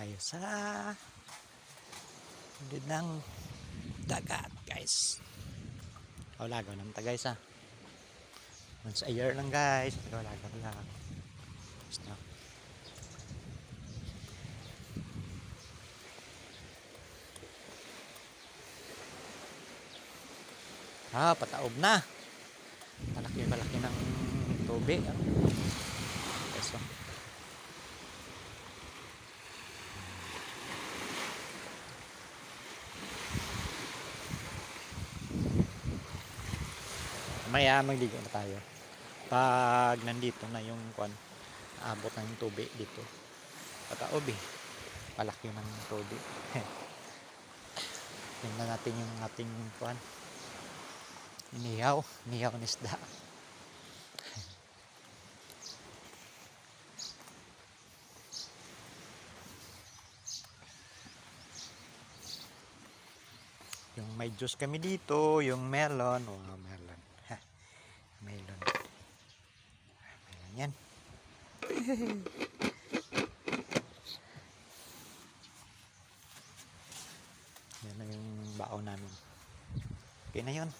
tayo sa gilid ng dagat, guys. Lagaw naman ta, guys, ha. Once a year lang, guys. Lagaw lang. Basta. Pataob na. Malaki ng tubig. Guys, maya magligo na tayo pag nandito na yung abot ng tubig dito. Pataob palaki ng tubig. Tingnan natin yung ating nihaw ng isda. Yung may juice kami dito, yung melon. Melon. Melon yan. Yan na yung baon namin. Okay na yun.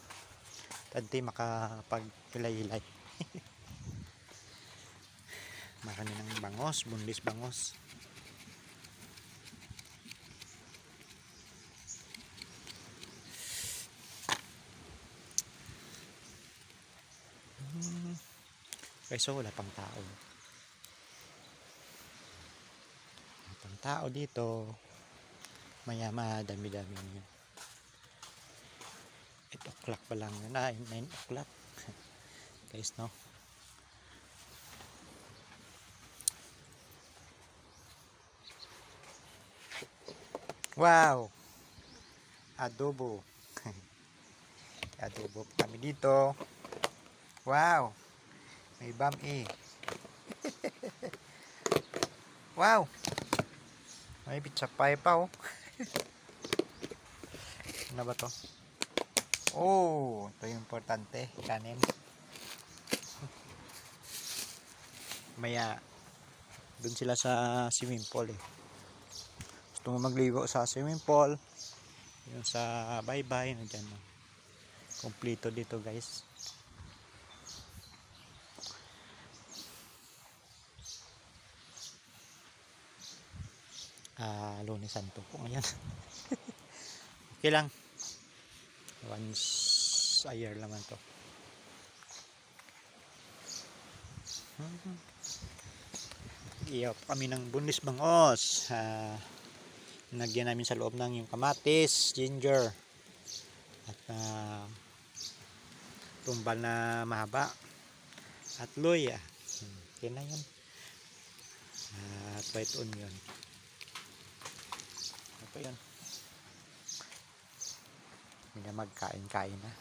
Tadi makapagpilay-hilay. Marami ng bangos, bunlis bangos. Okay, so wala pang tao. Wala pang tao dito. Maya dami-dami yun. 8 o'clock pa lang yun. 9 o'clock. Guys, no? Wow! Adobo. Adobo kami dito. Wow! May bami. Wow! May pizza pie pa, oh. Ano ba to? Ito yung importante. Kanin. Maya, dun sila sa swimming pool, Gusto mo magligo sa swimming pool. Yung sa bye-bye. Nandyan, kompleto dito, guys. Lunes Santo po ngayon. Okay lang. Once a year naman to. Iyaw kami ng bunlis bangos. Nagyan namin sa loob ng yung kamatis, ginger, at tumbal na mahaba, at luya. Okay na yun. At white onion. Ito yun. Hindi na magkain-kain na.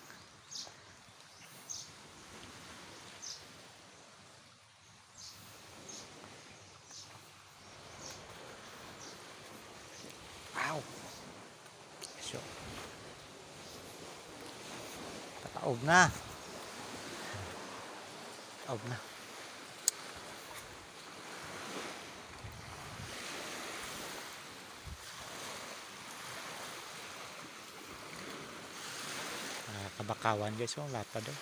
Wow! So, pataob na. Pataob na. Kabakawan, guys, lahat pa doon.